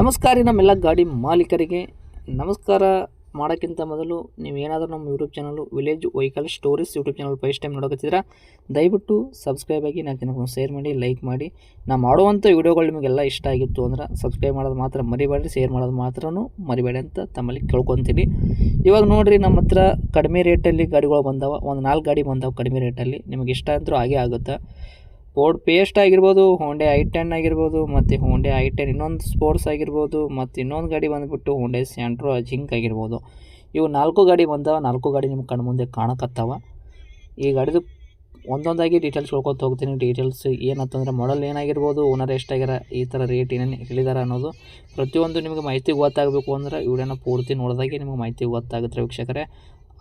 ನಮಸ್ಕಾರ ರೀ ನಮ್ಮೆಲ್ಲ ಗಾಡಿ ಮಾಲೀಕರಿಗೆ. ನಮಸ್ಕಾರ ಮಾಡೋಕ್ಕಿಂತ ಮೊದಲು ನೀವು ಏನಾದರೂ ನಮ್ಮ YouTube channel village vehicle stories YouTube channel first time ನೋಡೋಕತ್ತಿದ್ರೆ ದಯವಿಟ್ಟು ಸಬ್ಸ್ಕ್ರೈಬ್ ಆಗಿ ನಾನು ಶೇರ್ ಮಾಡಿ ಲೈಕ್ ಮಾಡಿ. ನಾ ಮಾಡುವಂಥ ವೀಡಿಯೋಗಳು ನಿಮಗೆಲ್ಲ ಇಷ್ಟ ಆಗಿತ್ತು ಅಂದ್ರೆ ಸಬ್ಸ್ಕ್ರೈಬ್ ಮಾಡೋದು ಮಾತ್ರ ಮರಿಬೇಡ್ರಿ, ಶೇರ್ ಮಾಡೋದು ಮಾತ್ರ ಮರಿಬೇಡಿ ಅಂತ ತಮ್ಮಲ್ಲಿ ಕೇಳ್ಕೊತೀನಿ. ಇವಾಗ ನೋಡಿರಿ, ನಮ್ಮ ಹತ್ರ ಕಡಿಮೆ ರೇಟಲ್ಲಿ ಗಾಡಿಗಳು ಬಂದಾವ. ಒಂದು 4 ಗಾಡಿ ಬಂದಾವೆ ಕಡಿಮೆ ರೇಟಲ್ಲಿ. ನಿಮಗೆ ಇಷ್ಟ ಅಂತೂ ಆಗೇ ಆಗುತ್ತೆ. ಫೋರ್ಡ್ ಫಿಯೆಸ್ಟಾ ಆಗಿರ್ಬೋದು, ಹೋಂಡಾ i10 ಆಗಿರ್ಬೋದು, ಮತ್ತು ಹೋಂಡಾ i10 ಇನ್ನೊಂದು ಸ್ಪೋರ್ಟ್ಸ್ ಆಗಿರ್ಬೋದು, ಮತ್ತು ಇನ್ನೊಂದು ಗಾಡಿ ಬಂದುಬಿಟ್ಟು ಹೋಂಡಾ ಸ್ಯಾಂಟ್ರೋ ಜಿಂಕ್ ಆಗಿರ್ಬೋದು. ಇವು 4 ಗಾಡಿ ಬಂದಾವ. 4 ಗಾಡಿ ನಿಮ್ಮ ಕಣ್ಣು ಮುಂದೆ ಕಾಣಕತ್ತಾವ. ಈ ಗಾಡಿದು ಒಂದೊಂದಾಗಿ ಡೀಟೇಲ್ಸ್ ಹೇಳ್ಕೊತ ಹೋಗ್ತೀನಿ. ಡೀಟೇಲ್ಸ್ ಏನಂತಂದ್ರೆ ಮಾಡಲ್ ಏನಾಗಿರ್ಬೋದು, ಓನರ್ ಎಷ್ಟಾಗ್ಯಾರ, ಈ ಥರ ರೇಟ್ ಏನೇನು ಹೇಳಿದಾರೆ ಅನ್ನೋದು ಪ್ರತಿಯೊಂದು ನಿಮಗೆ ಮಾಹಿತಿ ಗೊತ್ತಾಗಬೇಕು ಅಂದ್ರೆ ವಿಡಿಯೋನ ಪೂರ್ತಿ ನೋಡಿದಾಗೆ ನಿಮಗೆ ಮಾಹಿತಿ ಗೊತ್ತಾಗುತ್ತೆ ವೀಕ್ಷಕರೇ.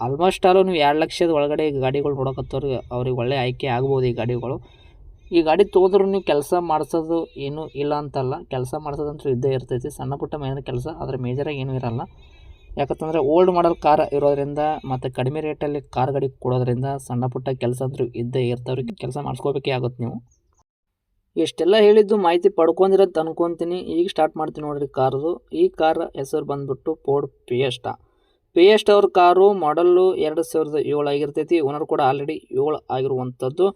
ಆಲ್ಮೋಸ್ಟ್ ಆಲು ನೀವು 2 ಲಕ್ಷದ ಒಳಗಡೆ ಗಾಡಿಗಳು ನೋಡೋಕತ್ತವ್ರಿಗೆ ಅವ್ರಿಗೆ ಒಳ್ಳೆ ಆಯ್ಕೆ ಆಗ್ಬೋದು ಈ ಗಾಡಿಗಳು. ಈ ಗಾಡಿ ತೊಗೊಂಡ್ರು ನೀವು ಕೆಲಸ ಮಾಡಿಸೋದು ಏನೂ ಇಲ್ಲ ಅಂತಲ್ಲ, ಕೆಲಸ ಮಾಡಿಸೋದಂತೂ ಇದ್ದೇ ಇರ್ತೈತಿ. ಸಣ್ಣ ಪುಟ್ಟ ಮೇಜರ್ ಕೆಲಸ, ಆದರೆ ಮೇಜರಾಗಿ ಏನೂ ಇರೋಲ್ಲ. ಯಾಕಂತಂದರೆ ಓಲ್ಡ್ ಮಾಡಲ್ ಕಾರ್ ಇರೋದ್ರಿಂದ ಮತ್ತು ಕಡಿಮೆ ರೇಟಲ್ಲಿ ಕಾರ್ ಗಾಡಿ ಕೊಡೋದ್ರಿಂದ ಸಣ್ಣ ಪುಟ್ಟ ಕೆಲಸ ಅಂತೂ ಇದ್ದೇ ಇರ್ತಾವ್ರಿಗೆ, ಕೆಲಸ ಮಾಡಿಸ್ಕೋಬೇಕೇ ಆಗುತ್ತೆ ನೀವು. ಎಷ್ಟೆಲ್ಲ ಹೇಳಿದ್ದು ಮಾಹಿತಿ ಪಡ್ಕೊಂಡಿರೋದು ಅನ್ಕೊತೀನಿ. ಈಗ ಸ್ಟಾರ್ಟ್ ಮಾಡ್ತೀನಿ ನೋಡಿರಿ ಕಾರ್ದು. ಈ ಕಾರ್ ಹೆಸರು ಬಂದುಬಿಟ್ಟು ಫೋರ್ಡ್ ಫಿಯೆಸ್ಟಾ ಅವ್ರ ಕಾರು. ಮಾಡಲ್ಲು 2007 ಆಗಿರ್ತೈತಿ. ಓನರ್ ಕೂಡ ಆಲ್ರೆಡಿ 7 ಆಗಿರುವಂಥದ್ದು.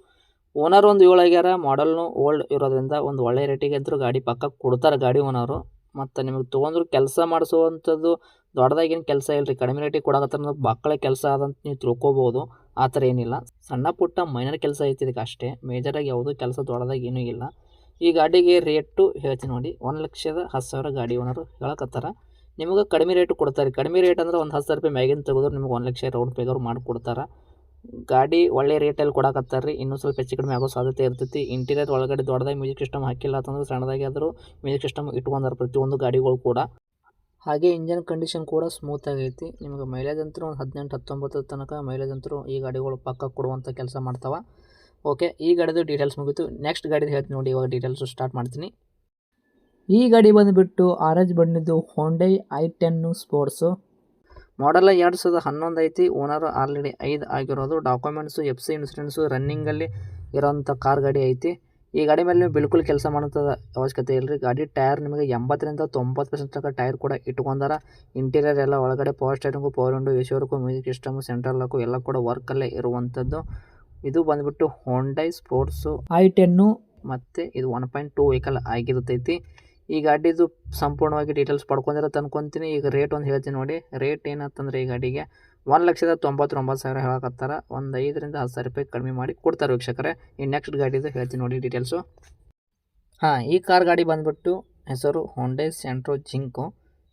ಓನರ್ ಒಂದು 7 ಆಗ್ಯಾರ. ಮಾಡಲ್ನು ಓಲ್ಡ್ ಇರೋದ್ರಿಂದ ಒಂದು ಒಳ್ಳೆ ರೇಟಿಗೆ ಅಂತೂ ಗಾಡಿ ಪಕ್ಕ ಕೊಡ್ತಾರೆ ಗಾಡಿ ಓನರು. ಮತ್ತು ನಿಮಗೆ ತೊಗೊಂಡ್ರು ಕೆಲಸ ಮಾಡಿಸುವಂಥದ್ದು ದೊಡ್ಡದಾಗೇನು ಕೆಲಸ ಇಲ್ಲ ರೀ. ಕಡಿಮೆ ರೇಟಿಗೆ ಕೊಡಕತ್ತಾರ ಮಕ್ಕಳ ಕೆಲಸ ಆದಂತ ನೀವು ತಿಳ್ಕೊಬೋದು. ಆ ಥರ ಏನಿಲ್ಲ, ಸಣ್ಣ ಪುಟ್ಟ ಮೈನರ್ ಕೆಲಸ ಐತಿ ಇದಕ್ಕೆ ಅಷ್ಟೇ. ಮೇಜರಾಗಿ ಯಾವುದೂ ಕೆಲಸ ದೊಡ್ಡದಾಗಿ ಏನೂ ಇಲ್ಲ. ಈ ಗಾಡಿಗೆ ರೇಟು ಹೇಳ್ತೀನಿ ನೋಡಿ, 1,10,000 ಗಾಡಿ ಓನರು ಹೇಳಕತ್ತಾರ. ನಿಮಗೆ ಕಡಿಮೆ ರೇಟು ಕೊಡ್ತಾರೆ. ಕಡಿಮೆ ರೇಟ್ ಅಂದರೆ ಒಂದು 10,000 ರೂಪಾಯಿ ಮ್ಯಾಗಿನ ತೆಗೆದ್ರೆ ನಿಮಗೆ 1 ಲಕ್ಷ ರೌಂಡ್ ಪೇಗವ್ರು ಮಾಡಿಕೊಡ್ತಾರೆ. ಗಾಡಿ ಒಳ್ಳೆ ರೇಟಲ್ಲಿ ಕೊಡಕತ್ತಾರೆ ರೀ. ಇನ್ನೂ ಸ್ವಲ್ಪ ಹೆಚ್ಚು ಕಡಿಮೆ ಆಗೋ ಸಾಧ್ಯತೆ ಇರ್ತೈತಿ. ಇಂಟೀರಿಯರ್ ಒಳಗಡೆ ದೊಡ್ಡದಾಗಿ ಮ್ಯೂಸಿಕ್ ಸಿಸ್ಟಮ್ ಹಾಕಿಲ್ಲ ಅಂತಂದ್ರೆ ಸಣ್ಣದಾಗಿ ಆದರೂ ಮ್ಯೂಸಿಕ್ ಸಿಸ್ಟಮ್ ಇಟ್ಕೊಂಡಾರೆ ಪ್ರತಿಯೊಂದು ಗಾಡಿಗಳು ಕೂಡ. ಹಾಗೆ ಇಂಜನ್ ಕಂಡೀಷನ್ ಕೂಡ ಸ್ಮೂತ್ ಆಗೈತಿ. ನಿಮಗೆ ಮೈಲೇಜ್ ಅಂತೂ ಒಂದು 18-19 ತನಕ ಮೈಲೇಜ್ ಅಂತೂ ಈ ಗಾಡಿಗಳು ಪಕ್ಕ ಕೊಡುವಂಥ ಕೆಲಸ ಮಾಡ್ತಾವೆ. ಓಕೆ, ಈ ಗಾಡಿದು ಡೀಟೇಲ್ಸ್ ಮುಗೀತು. ನೆಕ್ಸ್ಟ್ ಗಾಡಿದು ಹೇಳ್ತೀನಿ ನೋಡಿ. ಇವಾಗ ಡೀಟೇಲ್ಸು ಸ್ಟಾರ್ಟ್ ಮಾಡ್ತೀನಿ. ಈ ಗಾಡಿ ಬಂದುಬಿಟ್ಟು ಆರೆಂಜ್ ಬಣ್ಣಿದ್ದು ಹೋಂಡಾ i10 ಸ್ಪೋರ್ಟ್ಸು. ಮಾಡಲ್ಲ 2011 ಐತಿ. ಓನರ್ ಆಲ್ರೆಡಿ 5 ಆಗಿರೋದು. ಡಾಕ್ಯುಮೆಂಟ್ಸು FC ಇನ್ಸೂರೆನ್ಸು ರನ್ನಿಂಗಲ್ಲಿ ಇರೋಂಥ ಕಾರ್ ಗಾಡಿ ಐತಿ. ಈ ಗಾಡಿ ಮೇಲೆ ನೀವು ಬಿಲ್ಕುಲ್ ಕೆಲಸ ಮಾಡೋಂಥ ಅವಶ್ಯಕತೆ ಇಲ್ಲ ರೀ. ಗಾಡಿ ಟೈರ್ ನಿಮಗೆ 80-90% ತನಕ ಟೈರ್ ಕೂಡ ಇಟ್ಕೊಂಡಾರ. ಇಂಟೀರಿಯರ್ ಎಲ್ಲ ಒಳಗಡೆ power steering, power window, AC work, music system, central lock ಎಲ್ಲ ಕೂಡ ವರ್ಕಲ್ಲೇ ಇರುವಂಥದ್ದು. ಇದು ಬಂದುಬಿಟ್ಟು ಹೋಂಡಾ ಸ್ಪೋರ್ಟ್ಸು i10 ಮತ್ತು ಇದು 1.2 ವೆಹಿಕಲ್ ಆಗಿರ್ತೈತಿ. ಈ ಗಾಡಿದು ಸಂಪೂರ್ಣವಾಗಿ ಡೀಟೇಲ್ಸ್ ಪಡ್ಕೊಂಡಿರೋದು ಅನ್ಕೊತೀನಿ. ಈಗ ರೇಟ್ ಒಂದು ಹೇಳ್ತೀನಿ ನೋಡಿ. ರೇಟ್ ಏನಂತಂದರೆ ಈ ಗಾಡಿಗೆ 1,99,000 ಹೇಳಕತ್ತಾರ. ಒಂದು 5,000-10,000 ರೂಪಾಯಿ ಕಡಿಮೆ ಮಾಡಿ ಕೊಡ್ತಾರೆ ವೀಕ್ಷಕರೇ. ಈ ನೆಕ್ಸ್ಟ್ ಗಾಡಿದು ಹೇಳ್ತೀನಿ ನೋಡಿ ಡೀಟೇಲ್ಸು. ಈ ಕಾರ್ ಗಾಡಿ ಬಂದುಬಿಟ್ಟು ಹೆಸರು ಹೋಂಡಾ ಸ್ಯಾಂಟ್ರೋ ಜಿಂಕು.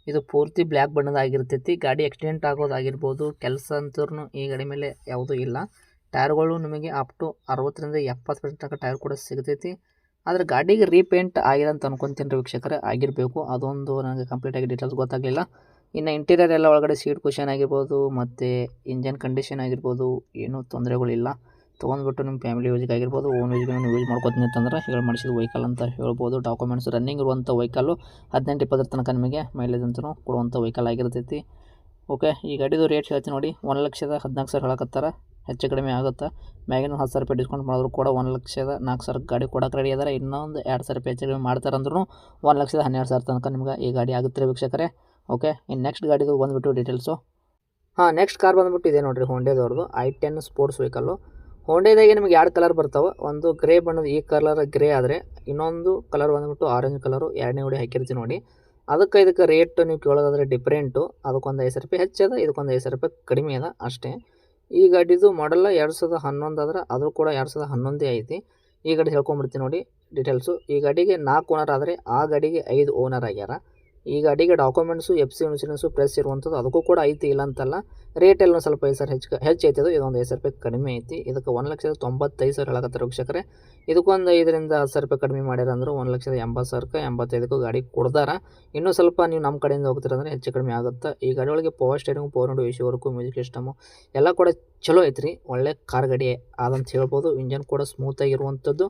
ಇದು ಪೂರ್ತಿ ಬ್ಲ್ಯಾಕ್ ಬಣ್ಣದಾಗಿರ್ತೈತಿ. ಗಾಡಿ ಆಕ್ಸಿಡೆಂಟ್ ಆಗೋದಾಗಿರ್ಬೋದು, ಕೆಲಸ ಅಂತೂ ಈ ಗಾಡಿ ಮೇಲೆ ಯಾವುದೂ ಇಲ್ಲ. ಟೈರ್ಗಳು ನಿಮಗೆ ಅಪ್ ಟು 60-70% ತನಕ ಟೈರ್ ಕೂಡ ಸಿಗ್ತೈತಿ. ಆದರೆ ಗಾಡಿಗೆ ರೀಪೇಂಟ್ ಆಗಿದೆ ಅಂತ ಅನ್ಕೊತೀನಿ ರೀ ವೀಕ್ಷಕರೇ, ಆಗಿರಬೇಕು. ಅದೊಂದು ನನಗೆ ಕಂಪ್ಲೀಟಾಗಿ ಡೀಟೇಲ್ಸ್ ಗೊತ್ತಾಗಲಿಲ್ಲ. ಇನ್ನು ಇಂಟೀರಿಯರ್ ಎಲ್ಲ ಒಳಗಡೆ ಸೀಟ್ ಕುಷನ್ ಆಗಿರ್ಬೋದು ಮತ್ತು ಇಂಜನ್ ಕಂಡೀಷನ್ ಆಗಿರ್ಬೋದು ಏನೂ ತೊಂದರೆಗಳಿಲ್ಲ. ತೊಗೊಂಡ್ಬಿಟ್ಟು ನಿಮ್ಮ ಫ್ಯಾಮಿಲಿ ಯೂಸ್ಗೆ ಆಗಿರ್ಬೋದು, ಓನ್ ಯೂಸ್ಗೆ ನೀವು ಯೂಸ್ ಮಾಡ್ಕೊತೀನಿ ಅಂತಂದ್ರೆ ಹೇಳಿ ಮಾಡಿಸಿದ ವೆಹಿಕಲ್ ಅಂತ ಹೇಳ್ಬೋದು. ಡಾಕ್ಯುಮೆಂಟ್ಸ್ ರನ್ನಿಂಗ್ ಇರುವಂಥ ವೆಹಿಕಲ್ಲು 18-20 ತನಕ ನಿಮಗೆ ಮೈಲೇಜ್ ಅಂತೂ ಕೊಡುವಂಥ ವೆಹಿಕಲ್ ಆಗಿರ್ತೈತಿ. ಓಕೆ, ಈ ಗಾಡಿದು ರೇಟ್ ಹೇಳ್ತೀನಿ ನೋಡಿ. 1,14,000 ಹೇಳಕತ್ತಾರ. ಹೆಚ್ಚು ಕಡಿಮೆ ಆಗುತ್ತೆ. ಮ್ಯಾಗಿನ 10,000 ರೂಪಾಯಿ ಡಿಸ್ಕೌಂಟ್ ಮಾಡಿದ್ರು ಕೂಡ 1,04,000 ಗಾಡಿ ಕೊಡೋಕೆ ರೆಡಿ ಅದಾರೆ. ಇನ್ನೊಂದು 2,000 ರೂಪಾಯಿ ಹೆಚ್ಚು ಕಡಿಮೆ ಮಾಡ್ತಾರೆ ಅಂದ್ರೂ 1,12,000 ತನಕ ನಿಮ್ಗೆ ಈ ಗಾಡಿ ಆಗುತ್ತೆ ವೀಕ್ಷಕರೇ. ಓಕೆ, ಇನ್ನು ನೆಕ್ಸ್ಟ್ ಗಾಡಿದು ಬಂದುಬಿಟ್ಟು ಡೀಟೇಲ್ಸು. ನೆಕ್ಸ್ಟ್ ಕಾರ್ ಬಂದುಬಿಟ್ಟು ಇದೆ ನೋಡಿರಿ, ಹೋಂಡಾದವ್ರದ್ದು i10 ಸ್ಪೋರ್ಟ್ಸ್ ವೆಹಿಕಲ್ಲು. ಹೋಂಡಾದಾಗೆ ನಿಮಗೆ 2 ಕಲರ್ ಬರ್ತಾವೆ. ಒಂದು ಗ್ರೇ ಬಣ್ಣದ, ಈ ಕಲರ್ ಗ್ರೇ ಆದರೆ ಇನ್ನೊಂದು ಕಲರ್ ಬಂದುಬಿಟ್ಟು ಆರೆಂಜ್ ಕಲರು. 2ನೇ ಹೊಡಿ ಹಾಕಿರ್ತೀವಿ ನೋಡಿ. ಇದಕ್ಕೆ ರೇಟ್ ನೀವು ಕೇಳೋದಾದರೆ ಡಿಫ್ರೆಂಟು. ಅದಕ್ಕೊಂದು 5,000 ರೂಪಾಯಿ ಹೆಚ್ಚದ, ಇದಕ್ಕೊಂದು 5,000 ರೂಪಾಯಿ ಕಡಿಮೆ ಅದ ಅಷ್ಟೇ. ಈ ಗಾಡಿದು ಮಾಡಲ್ಲ 2011 ಆದ್ರೆ ಅದು ಕೂಡ 2011 ಐತಿ. ಈ ಗಾಡಿ ಹೇಳ್ಕೊಂಬಿಡ್ತೀನಿ ನೋಡಿ ಡೀಟೇಲ್ಸು. ಈ ಗಾಡಿಗೆ 4 ಓನರ್ ಆದರೆ ಆ ಗಾಡಿಗೆ 5 ಓನರ್ ಆಗ್ಯಾರ. ಈ ಗಾಡಿಗೆ ಡಾಕ್ಯುಮೆಂಟ್ಸು FC ಇನ್ಸೂರೆನ್ಸು ಪ್ರೆಸ್ ಇರುವಂಥದ್ದು ಅದಕ್ಕೂ ಕೂಡ ಐತಿ, ಇಲ್ಲ ಅಂತಲ್ಲ. ರೇಟ್ ಎಲ್ಲ ಸ್ವಲ್ಪ 5,000 ಹೆಚ್ಚು ಐತಿ. ಇದೊಂದು 5,000 ರೂಪಾಯಿ ಕಡಿಮೆ ಐತಿ. ಇದಕ್ಕೆ 1,95,000 ಹೇಳಕತ್ತಾರೆ ವೀಕ್ಷಕರೇ. ಇದಕ್ಕೊಂದು 5,000-10,000 ರೂಪಾಯಿ ಕಡಿಮೆ ಮಾಡ್ಯಾರ ಅಂದ್ರೆ 1,80,000 85,000 ಗಾಡಿ ಕೊಡ್ದಾರ. ಇನ್ನೂ ಸ್ವಲ್ಪ ನೀವು ನಮ್ಮ ಕಡೆಯಿಂದ ಹೋಗ್ತೀರಂದ್ರೆ ಹೆಚ್ಚು ಕಡಿಮೆ ಆಗುತ್ತೆ. ಈ ಗಾಡಿ ಒಳಗೆ power steering, power window, AC work, music system ಎಲ್ಲ ಕೂಡ ಚಲೋ ಐತ್ರಿ. ಒಳ್ಳೆ ಕಾರ್ ಗಾಡಿ ಆದಂತ ಹೇಳ್ಬೋದು. ಇಂಜನ್ ಕೂಡ ಸ್ಮೂತಾಗಿರುವಂಥದ್ದು.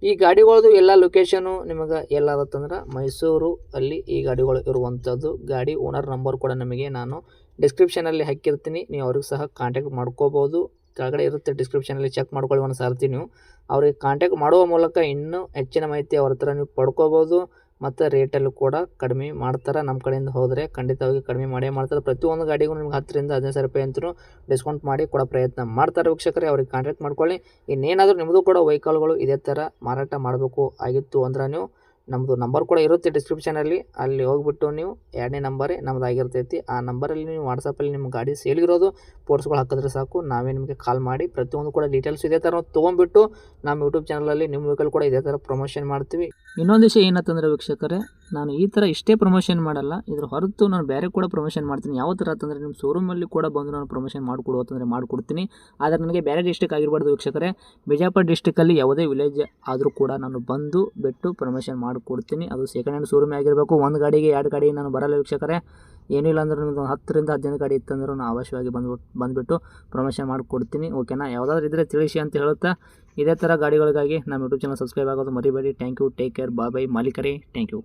ಈ ಗಾಡಿಗಳದ್ದು ಎಲ್ಲ ಲೊಕೇಶನು ನಿಮಗೆ ಎಲ್ಲಾದತ್ತಂದ್ರೆ ಮೈಸೂರು ಅಲ್ಲಿ ಈ ಗಾಡಿಗಳು ಇರುವಂಥದ್ದು. ಗಾಡಿ ಓನರ್ ನಂಬರ್ ಕೂಡ ನಿಮಗೆ ನಾನು ಡಿಸ್ಕ್ರಿಪ್ಷನಲ್ಲಿ ಹಾಕಿರ್ತೀನಿ. ನೀವು ಅವ್ರಿಗೆ ಸಹ ಕಾಂಟ್ಯಾಕ್ಟ್ ಮಾಡ್ಕೋಬೋದು. ಕೆಳಗಡೆ ಇರುತ್ತೆ ಡಿಸ್ಕ್ರಿಪ್ಷನಲ್ಲಿ, ಚೆಕ್ ಮಾಡ್ಕೊಳ್ಳಿ ಒಂದು ಸಾರ್ತಿ ನೀವು. ಅವ್ರಿಗೆ ಕಾಂಟ್ಯಾಕ್ಟ್ ಮಾಡುವ ಮೂಲಕ ಇನ್ನೂ ಹೆಚ್ಚಿನ ಮಾಹಿತಿ ಅವ್ರ ಹತ್ರ ನೀವು ಪಡ್ಕೋಬೋದು. ಮತ್ತು ರೇಟಲ್ಲೂ ಕೂಡ ಕಡಿಮೆ ಮಾಡ್ತಾರೆ. ನಮ್ಮ ಕಡೆಯಿಂದ ಹೋದರೆ ಖಂಡಿತವಾಗಿ ಕಡಿಮೆ ಮಾಡೇ ಮಾಡ್ತಾರೆ. ಪ್ರತಿಯೊಂದು ಗಾಡಿಗೂ ನಿಮ್ಗೆ 10ರಿಂದ 15,000 ರೂಪಾಯಿ ಅಂತೂ ಡಿಸ್ಕೌಂಟ್ ಮಾಡಿ ಕೊಡೋ ಪ್ರಯತ್ನ ಮಾಡ್ತಾರೆ ವೀಕ್ಷಕರೇ. ಅವ್ರಿಗೆ ಕಾಂಟ್ಯಾಕ್ಟ್ ಮಾಡ್ಕೊಳ್ಳಿ. ಇನ್ನೇನಾದರೂ ನಿಮ್ಮದು ಕೂಡ ವೆಹಿಕಲ್ಗಳು ಇದೇ ಥರ ಮಾರಾಟ ಮಾಡಬೇಕು ಆಗಿತ್ತು ಅಂದ್ರೆ ನೀವು ನಮ್ಮದು ನಂಬರ್ ಕೂಡ ಇರುತ್ತೆ ಡಿಸ್ಕ್ರಿಪ್ಷನಲ್ಲಿ, ಅಲ್ಲಿ ಹೋಗ್ಬಿಟ್ಟು ನೀವು 2ನೇ ನಂಬರೇ ನಮ್ಮದು ಆಗಿರ್ತೈತಿ. ಆ ನಂಬರಲ್ಲಿ ನೀವು ವಾಟ್ಸಪ್ಪಲ್ಲಿ ನಿಮ್ಮ ಗಾಡಿ ಸೇಲ್ಗಿರೋದು ಫೋಟೋಸ್ಗಳು ಹಾಕಿದ್ರೆ ಸಾಕು, ನಾವೇ ನಿಮಗೆ ಕಾಲ್ ಮಾಡಿ ಪ್ರತಿಯೊಂದು ಕೂಡ ಡೀಟೇಲ್ಸ್ ಇದೇ ಥರ ತೊಗೊಂಡ್ಬಿಟ್ಟು ನಮ್ಮ ಯೂಟ್ಯೂಬ್ ಚಾನಲಲ್ಲಿ ನಿಮ್ಮ ವೆಹಿಕಲ್ ಕೂಡ ಇದೇ ಥರ ಪ್ರಮೋಷನ್ ಮಾಡ್ತೀವಿ. ಇನ್ನೊಂದು ವಿಷಯ ಏನಂತಂದರೆ ವೀಕ್ಷಕರೇ, ನಾನು ಈ ಥರ ಇಷ್ಟೇ ಪ್ರಮೋಷನ್ ಮಾಡಲ್ಲ, ಇದ್ರ ಹೊರತು ನಾನು ಬೇರೆ ಕೂಡ ಪ್ರಮೋಷನ್ ಮಾಡ್ತೀನಿ. ಯಾವ ಥರ ಅಂತಂದರೆ ನಿಮ್ಮ ಶೋರೂಮಲ್ಲಿ ಕೂಡ ಬಂದು ನಾನು ಪ್ರಮೋಷನ್ ಮಾಡಿಕೊಡು ಅಂತಂದರೆ ಮಾಡಿಕೊಡ್ತೀನಿ. ಆದರೆ ನನಗೆ ಬೇರೆ ಡಿಸ್ಟ್ರಿಕ್ಟ್ ಆಗಿರಬಾರ್ದು ವೀಕ್ಷಕರೇ. ಬಿಜಾಪುರ ಡಿಸ್ಟ್ರಿಕ್ಕಲ್ಲಿ ಯಾವುದೇ ವಿಲೇಜ್ ಆದರೂ ಕೂಡ ನಾನು ಬಂದು ಬಿಟ್ಟು ಪ್ರಮೋಷನ್ ಮಾಡಿಕೊಡ್ತೀನಿ. ಅದು ಸೆಕೆಂಡ್ ಹ್ಯಾಂಡ್ ಶೋರೂಮ್ ಆಗಿರಬೇಕು. ಒಂದು ಗಾಡಿಗೆ 2 ಗಾಡಿಗೆ ನಾನು ಬರಲ್ಲ ವೀಕ್ಷಕರೇ. ಏನೂ ಇಲ್ಲ ಅಂದ್ರೆ ನಿಮ್ಮದು 10ರಿಂದ 15 ಗಾಡಿ ಇತ್ತಂದ್ರೆ ನಾನು ಅವಶ್ಯವಾಗಿ ಬಂದುಬಿಟ್ಟು ಪ್ರಮೋಷನ್ ಮಾಡಿಕೊಡ್ತೀನಿ. ಓಕೆನಾ? ಯಾವುದಾದ್ರೂ ಇದ್ದರೆ ತಿಳಿಸಿ ಅಂತ ಹೇಳುತ್ತಾ, ಇದೇ ಥರ ಗಾಡಿಗಳಿಗಾಗಿ ನಮ್ಮ ಯೂಟ್ಯೂಬ್ ಚಾನಲ್ ಸಬ್ಸ್ಕ್ರೈಬ್ ಆಗೋದು ಮರಿಬೇಡಿ. Thank you, take care, bye bye ಮಾಲೀಕರೇ. Thank you.